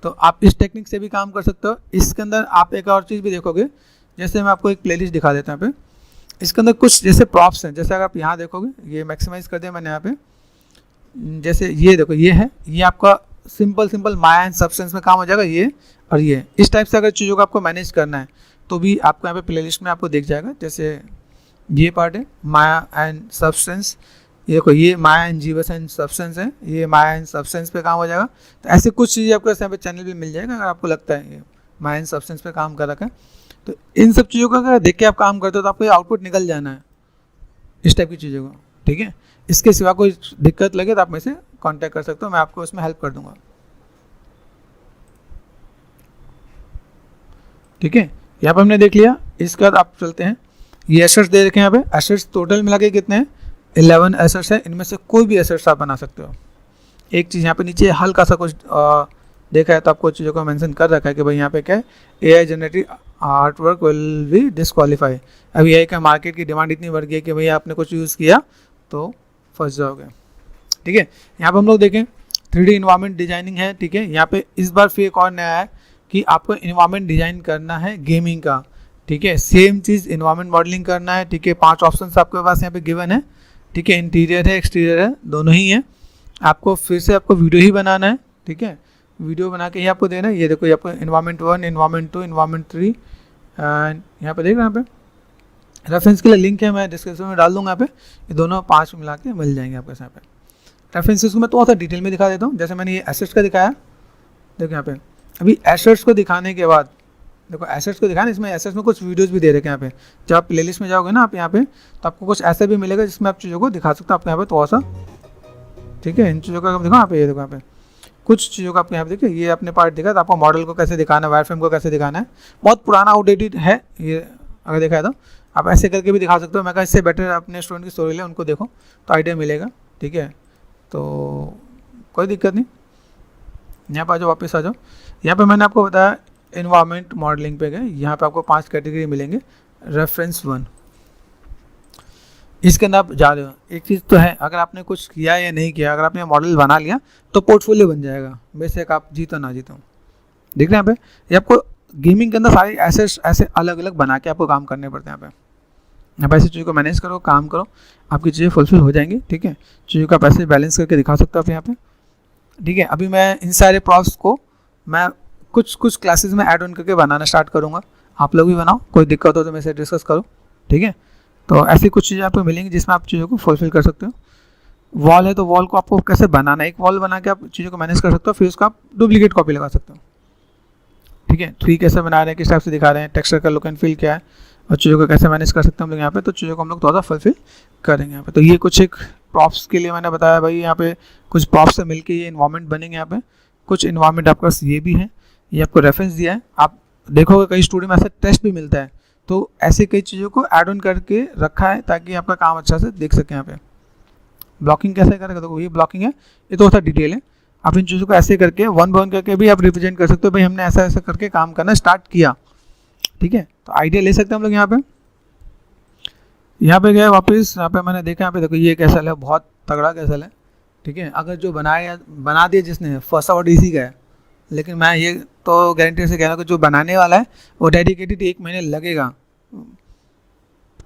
S1: तो आप इस टेक्निक से भी काम कर सकते हो। इसके अंदर आप एक और चीज़ भी देखोगे, जैसे मैं आपको एक प्लेलिस्ट दिखा देता हूँ यहाँ पे, इसके अंदर कुछ जैसे प्रॉप्स हैं, जैसे अगर आप यहाँ देखोगे, ये मैक्सिमाइज़ कर दिया मैंने यहाँ पे, जैसे ये देखो ये है, ये आपका सिंपल माया एंड सब्सटेंस में काम हो जाएगा, ये और ये इस टाइप से अगर चीज़ों को आपको मैनेज करना है तो भी आपको यहाँ पे प्लेलिस्ट में आपको दिख जाएगा। जैसे ये पार्ट है माया एंड सब्सटेंस, ये देखो ये माया एंड जीवस एंड सब्सटेंस है, ये माया एंड सब्सटेंस पे काम हो जाएगा। तो ऐसे कुछ चीज़ें आपको यहाँ पे चैनल भी मिल जाएगा, अगर आपको लगता है ये माया एंड सब्सटेंस पे काम कर रखा है, तो इन सब चीज़ों का अगर देख के आप काम करते हो तो आपको आउटपुट निकल जाना है इस टाइप की चीज़ों को, ठीक है। इसके सिवा कोई दिक्कत लगे तो आप मेरे से कांटेक्ट कर सकते हो, मैं आपको उसमें हेल्प कर दूंगा, ठीक है। यहाँ पर हमने देख लिया, इसके बाद आप चलते हैं, ये एसेट्स दे रखे हैं यहाँ पे, एसेट्स टोटल मिला के कितने हैं, 11 एसेट्स है, इनमें से कोई भी एसेट्स आप बना सकते हो। एक चीज़ यहाँ पे नीचे हल्का सा कुछ देखा है तो आपको चीज़ों को मेंशन कर रखा है कि भाई यहाँ पे क्या है, AI generated art work will be disqualify. अब AI का मार्केट की डिमांड इतनी बढ़ गई है कि भैया आपने कुछ यूज़ किया तो फंस जाओगे, ठीक है। यहाँ पे हम लोग देखें 3D इन्वायरमेंट डिजाइनिंग है, ठीक है। यहाँ पे इस बार फिर एक और नया है कि आपको इन्वायरमेंट डिजाइन करना है गेमिंग का, ठीक है। सेम चीज़ इन्वायरमेंट मॉडलिंग करना है, ठीक है। 5 ऑप्शन आपके पास यहाँ पे गिवन है, ठीक है। इंटीरियर है, एक्सटीरियर है, दोनों ही है। आपको फिर से आपको वीडियो ही बनाना है, ठीक है। वीडियो बना के ही आपको देना है। ये देखो ये आपको इन्वायरमेंट 1, इन्वायरमेंट 2, इन्वायरमेंट 3 एंड यहाँ पे देख रहे हैं, यहाँ पे रेफरेंस के लिए लिंक है, मैं डिस्क्रिप्शन में डाल दूंगा। यहाँ पे ये दोनों 5 मिला के मिल जाएंगे आपके यहाँ पे। रेफरेंसेस को मैं थोड़ा सा डिटेल में दिखा देता हूँ, जैसे मैंने ये एसेट्स का दिखाया, देखो यहाँ पे। अभी एसेट्स को दिखाने के बाद देखो एसेट्स को दिखाना, इसमें एसेट्स में कुछ वीडियोस भी दे रखे हैं यहाँ पे। जब आप प्लेलिस्ट में जाओगे ना आप यहाँ पे, तो आपको कुछ ऐसा भी मिलेगा जिसमें आप चीज़ों को दिखा सकते हो आपको यहाँ पे थोड़ा सा, ठीक है। इन चीज़ों का देखो यहाँ पे, ये देखो यहाँ पे कुछ चीज़ों का आपको यहाँ पे देखिए, ये अपने पार्ट दिखा तो आपको मॉडल को कैसे दिखाना है, वायर फ्रेम को कैसे दिखाना है। बहुत पुराना आउटडेटेड है ये, अगर देखा है तो आप ऐसे करके भी दिखा सकते हो। मैं कहा इससे बेटर अपने स्टूडेंट की स्टोरी ले, उनको देखो तो आइडिया मिलेगा, ठीक है। तो कोई दिक्कत नहीं, यहाँ पर आ जाओ, वापस आ जाओ। यहाँ पे मैंने आपको बताया इन्वायरमेंट मॉडलिंग पे गए, यहाँ पे आपको 5 कैटेगरी मिलेंगे। रेफरेंस 1, इसके अंदर आप जा रहे हो, एक चीज़ तो है, अगर आपने कुछ किया या नहीं किया, अगर आपने मॉडल बना लिया तो पोर्टफोलियो बन जाएगा, बेशक आप जीतो ना जीतो। देख रहे हैं यहाँ पे, ये आपको गेमिंग के अंदर सारे ऐसे अलग अलग बना के आपको काम करने पड़ते हैं। यहाँ पे ऐसी चीज़ों को मैनेज करो, काम करो, आपकी चीज़ें फुलफिल हो जाएंगी, ठीक है। चीज़ों का पैसे बैलेंस करके दिखा सकते हो आप यहाँ पे, ठीक है। अभी मैं इन सारे प्रॉप्स को मैं कुछ क्लासेस में ऐड ऑन करके बनाना स्टार्ट करूँगा, आप लोग भी बनाओ, कोई दिक्कत हो तो मेरे से डिस्कस करो, ठीक है। तो ऐसी कुछ चीज़ें आपको मिलेंगी जिसमें आप चीज़ों को फुलफिल कर सकते हो। वॉल है तो वॉल को आपको कैसे बनाना है, एक वॉल बना के आप चीज़ों को मैनेज कर सकते हो, फिर उसका आप डुप्लीकेट कॉपी लगा सकते हो, ठीक है। ट्री कैसे बना रहे हैं, किस टाइप से दिखा रहे हैं, टेक्सचर का लुक एंड फील क्या है, और चीज़ों को कैसे मैनेज कर सकते हैं हम लोग यहाँ पे, तो चीज़ों को हम लोग थोड़ा सा फुलफिल करेंगे यहाँ पे। तो ये कुछ एक प्रॉप्स के लिए मैंने बताया भाई, यहाँ पे कुछ प्रॉप्स से मिलके ये इन्वायरमेंट बनेंगे। यहाँ पे कुछ इन्वायरमेंट आपके पास ये भी है, ये आपको रेफरेंस दिया है। आप देखोगे कई स्टूडियो में ऐसा टेस्ट भी मिलता है, तो ऐसे कई चीज़ों को ऐड ऑन करके रखा है ताकि आपका काम अच्छा से देख सकें। यहाँ पे ब्लॉकिंग कैसे करेगा, देखो ये ब्लॉकिंग है, ये तो होता डिटेल है। आप इन चीज़ों को ऐसे करके वन बाय वन करके भी आप रिप्रेजेंट कर सकते हो, भाई हमने ऐसा ऐसा करके काम करना स्टार्ट किया, ठीक है। तो आइडिया ले सकते हैं हम लोग। यहाँ पे गए वापस, यहाँ पे मैंने देखा, यहाँ पे देखो ये एक एसएल है, बहुत तगड़ा कैसल है, ठीक है। अगर जो बना दिया जिसने, फर्स्ट आवर्ड इसी का है, लेकिन मैं ये तो गारंटी से कह रहा हूँ कि जो बनाने वाला है वो डेडिकेटेड 1 महीने लगेगा,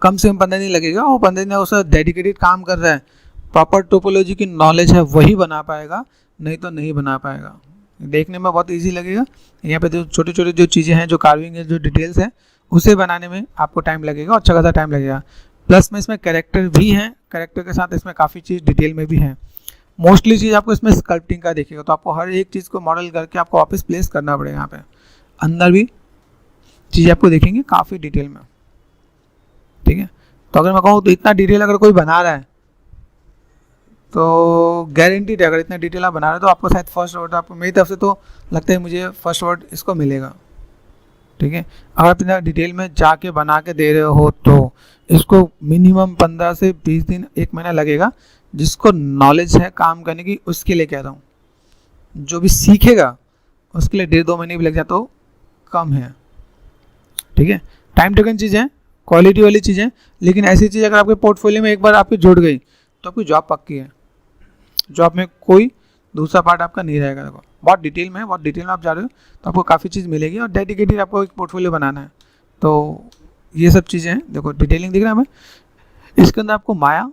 S1: कम से कम 15 दिन लगेगा। वो 15 दिन उसका डेडिकेटेड काम कर रहा है, प्रॉपर टोपोलॉजी की नॉलेज है, वही बना पाएगा, नहीं तो नहीं बना पाएगा। देखने में बहुत इजी लगेगा। यहाँ पे जो छोटे छोटे जो चीज़ें हैं, जो कार्विंग है, जो डिटेल्स हैं, उसे बनाने में आपको टाइम लगेगा, अच्छा खासा टाइम लगेगा। प्लस में इसमें कैरेक्टर भी हैं, कैरेक्टर के साथ इसमें काफ़ी चीज़ डिटेल में भी है। मोस्टली चीज़ आपको इसमें स्कल्पटिंग का देखिएगा, तो आपको हर एक चीज़ को मॉडल करके आपको वापस प्लेस करना पड़ेगा। यहाँ पे अंदर भी चीज़ आपको देखेंगे काफ़ी डिटेल में, ठीक है। तो अगर मैं कहूँ तो इतना डिटेल अगर कोई बना रहा है तो गारंटीड है, अगर इतना डिटेल आप बना रहे हो तो आपको शायद फर्स्ट अवार्ड, आपको मेरी तरफ से तो लगता है मुझे फर्स्ट अवार्ड इसको मिलेगा, ठीक है। अगर आप इतना डिटेल में जाके बना के दे रहे हो तो इसको मिनिमम 15 से 20 दिन 1 महीना लगेगा। जिसको नॉलेज है काम करने की उसके लिए कह रहा हूँ, जो भी सीखेगा उसके लिए 1.5-2 महीने भी लग जाए तो कम है, ठीक है। टाइम टेकन चीज़ें, क्वालिटी वाली चीज़ें, लेकिन ऐसी चीज़ अगर आपके पोर्टफोलियो में एक बार आपकी जुड़ गई तो आपकी जॉब पक्की है। जॉब में कोई दूसरा पार्ट आपका नहीं रहेगा। देखो बहुत डिटेल में आप जा रहे हो तो आपको काफ़ी चीज़ मिलेगी, और डेडिकेटेड आपको एक पोर्टफोलियो बनाना है। तो ये सब चीज़ें हैं, देखो डिटेलिंग दिख रहा है हमें। इसके अंदर आपको माया,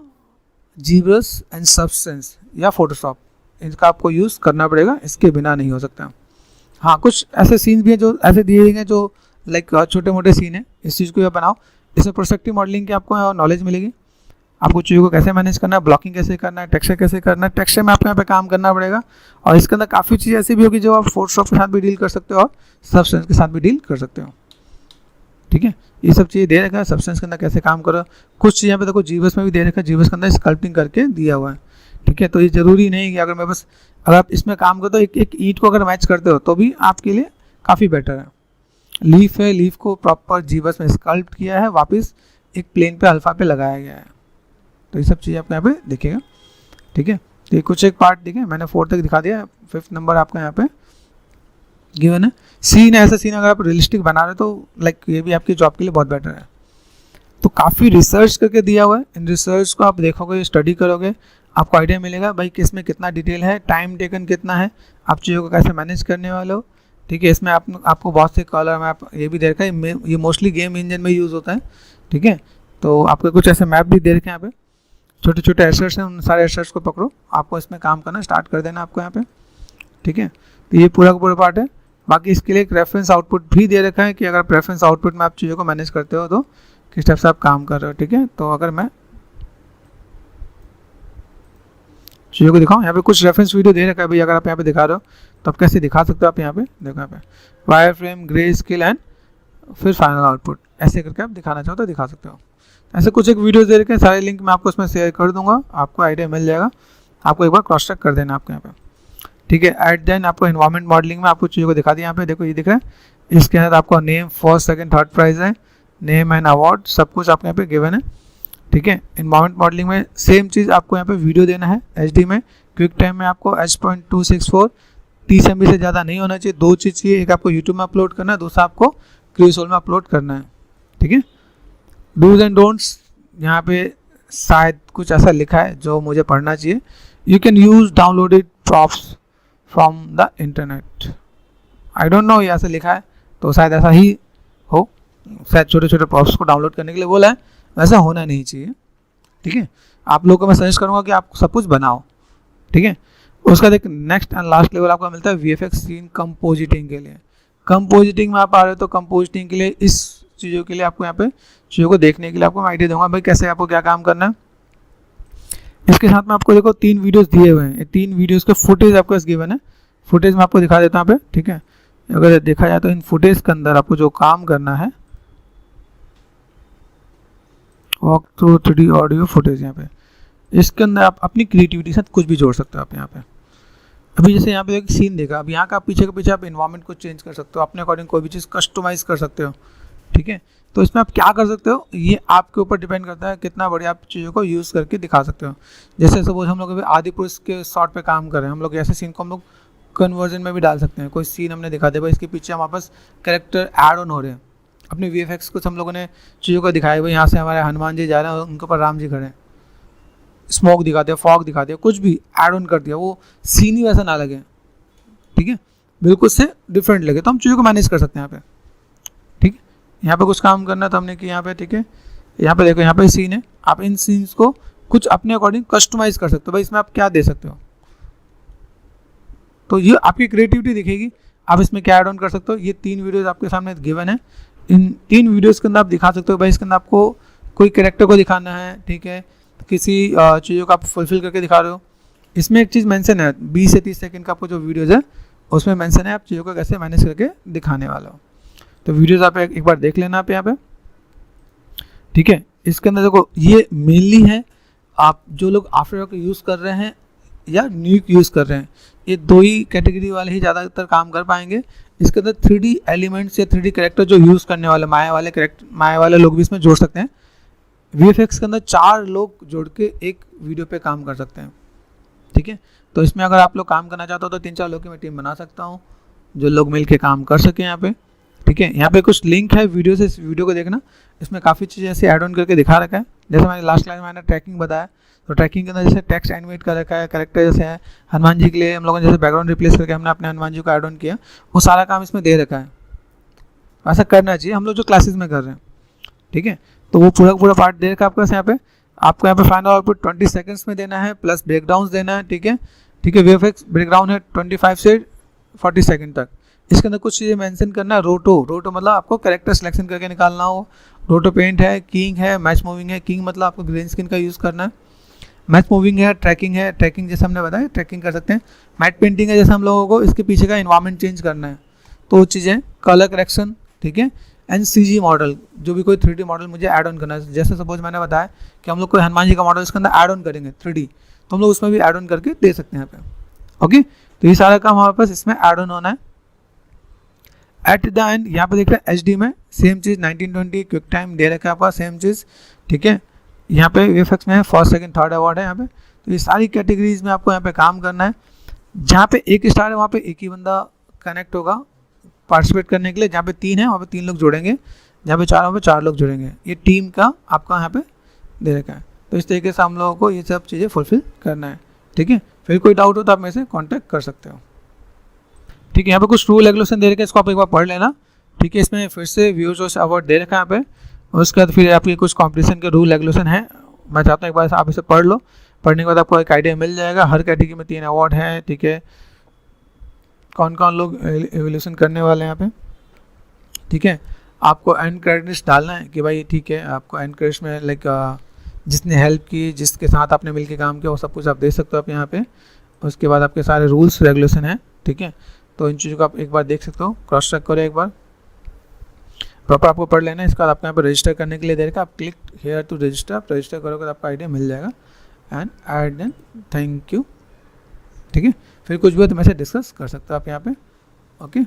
S1: जीबरस एंड सबस्टेंस या फोटोशॉप, इनका आपको यूज़ करना पड़ेगा, इसके बिना नहीं हो सकता। हाँ, कुछ ऐसे सीन भी हैं जो ऐसे दिए गए हैं जो लाइक छोटे मोटे सीन है, इस चीज़ को आप बनाओ। इसमें प्रोस्पेक्टिव मॉडलिंग की आपको नॉलेज मिलेगी, आपको चीज़ों को कैसे मैनेज करना है, ब्लॉकिंग कैसे करना है, टेक्सचर कैसे करना है, टेक्सचर में आपको यहाँ पे काम करना पड़ेगा। और इसके अंदर काफ़ी चीज़ ऐसी भी होगी जो आप फोटोशॉप के साथ भी डील कर सकते हो और सबस्टेंस के साथ भी डील कर सकते हो, ठीक है। ये सब चीज़ें दे रखा है, सबस्टेंस के अंदर कैसे काम करो। कुछ चीज़ें पे देखो जीबस में भी दे रखा है, जीबस के अंदर स्कल्पटिंग करके दिया हुआ है, ठीक है। तो ये ज़रूरी नहीं कि अगर आप इसमें काम करते हो, एक ईंट को अगर मैच करते हो तो भी आपके लिए काफ़ी बेटर है। लीफ है, लीफ को प्रॉपर जीबस में स्कल्प्ट किया है, वापस एक प्लेन पे अल्फा पे लगाया गया है। तो ये सब चीज़ें आपको यहाँ पे दिखेगा, ठीक है। तो ये कुछ एक पार्ट दिखे, मैंने 4 तक दिखा दिया, 5th नंबर आपका यहाँ पे गिवन है। सीन है, ऐसा सीन अगर आप रियलिस्टिक बना रहे हो तो लाइक ये भी आपकी जॉब के लिए बहुत बेटर है। तो काफ़ी रिसर्च करके दिया हुआ है, इन रिसर्च को आप देखोगे, स्टडी करोगे, आपको आइडिया मिलेगा भाई कि इसमें कितना डिटेल है, टाइम टेकन कितना है, आप चीज़ों को कैसे मैनेज करने वाले हो, ठीक है। इसमें आपको बहुत से कलर मैप ये भी दे रखा है, ये मोस्टली गेम इंजन में यूज़ होता है, ठीक है। तो आपको कुछ ऐसे मैप भी दे रखे हैं यहाँ पे, छोटे छोटे एसेट्स हैं, उन सारे एसेट्स को पकड़ो, आपको इसमें काम करना स्टार्ट कर देना आपको यहाँ पे, ठीक है। तो ये पूरा का पूरा पार्ट है। बाकी इसके लिए एक रेफरेंस आउटपुट भी दे रखा है कि अगर रेफरेंस आउटपुट में आप चीज़ों को मैनेज करते हो तो किस टाइप से आप काम कर रहे हो, ठीक है। तो अगर मैं चीज़ों को दिखाऊँ, यहाँ पे कुछ रेफरेंस वीडियो दे रखा है भाई, अगर आप यहाँ पे दिखा रहे हो तो आप कैसे दिखा सकते हो। आप यहाँ पे देखो, यहाँ पे wire frame, grey scale and फिर फाइनल आउटपुट, ऐसे करके आप दिखाना चाहो तो दिखा सकते हो। ऐसे कुछ एक वीडियोस दे रखे हैं, सारे लिंक मैं आपको इसमें शेयर कर दूंगा, आपको आइडिया मिल जाएगा। आपको एक बार क्रॉस चेक कर देना आपको यहाँ पे, ठीक है। एट देन आपको एनवायरमेंट मॉडलिंग में आपको चीज़ों को दिखा दिया। यहाँ पे देखो ये दिख रहा है, इसके अंदर आपको name, first second third prize है, नेम एंड अवार्ड, सब कुछ आपको यहाँ पे गिवन है, ठीक है। एनवायरमेंट मॉडलिंग में सेम चीज़ आपको यहाँ पे वीडियो देना है HD में, क्विक टाइम में आपको H.264, 30 MB से ज़्यादा नहीं होना चाहिए। 2 चीज़ चाहिए, एक आपको यूट्यूब में अपलोड करना है, दूसरा आपको क्रूसोल में अपलोड करना है, ठीक है। डूज एंड डोंट्स यहाँ पे शायद कुछ ऐसा लिखा है जो मुझे पढ़ना चाहिए। You can use downloaded props from the internet, I don't know, ये ऐसा लिखा है तो शायद ऐसा ही हो, शायद छोटे छोटे प्रॉप्स को डाउनलोड करने के लिए बोला है, वैसा होना नहीं चाहिए, ठीक है। आप लोगों को मैं सजेस्ट करूँगा कि आप सब कुछ बनाओ, ठीक है। उसका देख नेक्स्ट एंड लास्ट लेवल आपका मिलता है VFX सीन कंपोजिटिंग के लिए। कंपोजिटिंग में आप आ रहे हो तो कंपोजिटिंग के लिए, इस चीज़ों के लिए आपको यहाँ पे चीज़ों को देखने के लिए आपको मैं आइडिया दूंगा भाई कैसे आपको क्या काम करना है। इसके साथ में आपको देखो 3 वीडियोस दिए हुए हैं, 3 वीडियोस के फुटेज आपको इस गिवन है, फुटेज में आपको दिखा देता हूँ यहाँ पे, ठीक है। अगर देखा जाए तो इन फुटेज के अंदर आपको जो काम करना है, walk through 3D audio footage, यहाँ पे इसके अंदर आप अपनी क्रिएटिविटी के साथ कुछ भी जोड़ सकते हो। आप यहाँ पे अभी जैसे यहाँ पे एक सीन देखा, अब यहाँ का पीछे के पीछे आप इन्वायरमेंट को चेंज कर सकते हो, अपने अकॉर्डिंग कोई भी चीज़ कस्टमाइज़ कर सकते हो, ठीक है। तो इसमें आप क्या कर सकते हो, ये आपके ऊपर डिपेंड करता है कितना बढ़िया आप चीज़ों को यूज़ करके दिखा सकते हो। जैसे सपोज हम लोग अभी आदि पुरुष के शॉर्ट पे काम कर रहे हैं, हम लोग ऐसे सीन को हम लोग कन्वर्जन में भी डाल सकते हैं। कोई सीन हमने दिखा दिया भाई, इसके पीछे हमारे पास कैरेक्टर ऐड ऑन हो रहे हैं, अपने VFX कुछ हम लोगों ने चीज़ों को दिखाया भाई, यहाँ से हमारे हनुमान जी जा रहे हैं, उनके ऊपर राम जी खड़े हैं, स्मोक दिखा दिया, फॉग दिखा दिया, कुछ भी ऐड ऑन कर दिया, वो सीन ही वैसा ना लगे, ठीक है, बिल्कुल से डिफरेंट लगे, तो हम चीज़ों को मैनेज कर सकते हैं यहाँ पे, ठीक है। यहाँ पे कुछ काम करना तो हमने किया यहाँ पे, ठीक है। यहाँ पे देखो, यहाँ पे सीन है, आप इन सीन्स को कुछ अपने अकॉर्डिंग कस्टमाइज कर सकते हो भाई, इसमें आप क्या दे सकते हो, तो ये आपकी क्रिएटिविटी दिखेगी, आप इसमें क्या ऐड ऑन कर सकते हो। ये 3 वीडियोस आपके सामने गिवन है, इन 3 वीडियोस के अंदर आप दिखा सकते हो भाई, इसके अंदर आपको कोई कैरेक्टर को दिखाना है, ठीक है, किसी चीज़ों को आप फुलफिल करके दिखा रहे हो। इसमें एक चीज़ मेंशन है, 20 से 30 सेकंड का आपको जो वीडियोज़ है उसमें मेंशन है आप चीज़ों को कैसे मैनेज करके दिखाने वाला हो। तो वीडियोज़ आप एक बार देख लेना आप यहाँ पे, ठीक है। इसके अंदर देखो, ये मेनली है आप जो लोग आफ्टर यूज़ कर रहे हैं या न्यू यूज़ कर रहे हैं, ये 2 ही कैटेगरी वाले ही ज़्यादातर काम कर पाएंगे। इसके अंदर 3D एलिमेंट्स या 3D कैरेक्टर जो यूज़ करने वाले माया वाले लोग भी इसमें जोड़ सकते हैं। VFX के अंदर 4 लोग जोड़ के एक वीडियो पे काम कर सकते हैं, ठीक है। तो इसमें अगर आप लोग काम करना चाहते हो तो 3-4 लोग की मैं टीम बना सकता हूँ, जो लोग मिल के काम कर सकें यहाँ पे, ठीक है। यहाँ पे कुछ लिंक है वीडियो से, इस वीडियो को देखना, इसमें काफ़ी चीज़ें ऐसे ऐड ऑन करके दिखा रखा है। जैसे मैंने लास्ट क्लास में मैंने ट्रैकिंग बताया, तो ट्रैकिंग के अंदर जैसे टेक्स्ट एनिमेट कर रखा है, कैरेक्टर जैसे है हनुमान जी के लिए हम लोगों ने जैसे बैकग्राउंड रिप्लेस करके हमने अपने हनुमान जी को ऐड ऑन किया, वो सारा काम इसमें दे रखा है। ऐसा करना चाहिए हम लोग जो क्लासेस में कर रहे हैं, ठीक है। तो वो पूरा पार्ट दे रखा है आपको यहाँ पे। आपको यहाँ पे फाइनल आउटपुट 20 सेकंड्स में देना है, प्लस ब्रेकडाउन देना है, ठीक है, ठीक है। VFX ब्रेकडाउन है 25 से 40 सेकंड तक। इसके अंदर कुछ चीज़ें मेंशन करना है। रोटो मतलब आपको कैरेक्टर सिलेक्शन करके निकालना हो, रोटो पेंट है, कीइंग है, मैच मूविंग है। कीइंग मतलब आपको ग्रीन स्क्रीन का यूज़ करना है। मैच मूविंग है, ट्रैकिंग जैसे हमने बताया, ट्रैकिंग कर सकते हैं। मैट पेंटिंग है, जैसे हम लोगों को इसके पीछे का इन्वायरमेंट चेंज करना है, तो वो चीज़ें। कलर करेक्शन, ठीक है। एंड CG मॉडल, जो भी कोई 3D मॉडल मुझे ऐड ऑन करना है, जैसे सपोज मैंने बताया कि हम लोग कोई हनुमान जी का मॉडल इसके अंदर ऐड ऑन करेंगे 3D, तो हम लोग उसमें भी ऐड ऑन करके दे सकते हैं यहाँ पे, ओके। तो ये सारा काम हमारे पास इसमें ऐड ऑन होना है। एट द एंड यहाँ पे देख रहे हैं HD में सेम चीज़ 1920 क्विक टाइम दे रखा है आपका, सेम चीज़, ठीक है। यहाँ पे VFX में है, फर्स्ट सेकंड थर्ड अवार्ड है यहाँ पे। तो ये सारी कैटेगरीज में आपको यहाँ पे काम करना है। जहाँ पे 1 स्टार है वहाँ पे एक ही बंदा कनेक्ट होगा पार्टिसिपेट करने के लिए, जहाँ पे 3 है वहाँ पे 3 लोग जुड़ेंगे, जहाँ पे 4 वहाँ पे 4 लोग जुड़ेंगे। ये टीम का आपका यहाँ पे दे रखा है। तो इस तरीके से हम लोगों को ये सब चीज़ें फुलफिल करना है, ठीक है। फिर कोई डाउट हो तो आप मेरे से कॉन्टैक्ट कर सकते हो, ठीक है। यहाँ पे कुछ रूल रेगुलेशन दे रखे हैं, इसको आप एक बार पढ़ लेना, ठीक है। इसमें फिर से व्यूअर्स अवार्ड दे रखा है यहाँ पे। उसके बाद फिर आपके कुछ कॉम्पिटिशन के रूल रेगुलेशन है, मैं चाहता हूँ एक बार आप इसे पढ़ लो। पढ़ने के बाद आपको एक आइडिया मिल जाएगा। हर कैटेगरी में 3 अवार्ड हैं, ठीक है। कौन कौन लोग एवोल्यूशन करने वाले हैं यहाँ पे, ठीक है। आपको एंड क्रेडिट्स डालना है कि भाई ठीक है, आपको एंड क्रेडिट्स में लाइक जिसने हेल्प की, जिसके साथ आपने मिलकर काम किया, वो सब कुछ आप दे सकते हो आप यहाँ पे। उसके बाद आपके सारे रूल्स रेगुलेशन हैं, ठीक है। तो इन चीज़ों को आप एक बार देख सकते हो, क्रॉस चेक करो एक बार, प्रॉपर आपको पढ़ लेना है। इसके बाद आपको यहाँ पर रजिस्टर करने के लिए दे रखा है, आप क्लिक हेयर टू रजिस्टर, आप रजिस्टर करोगे तो आपका आइडिया मिल जाएगा। And add and thank you, ठीक है। फिर कुछ भी हो तो मैं से डिस्कस कर सकते हो आप यहाँ पे, ओके।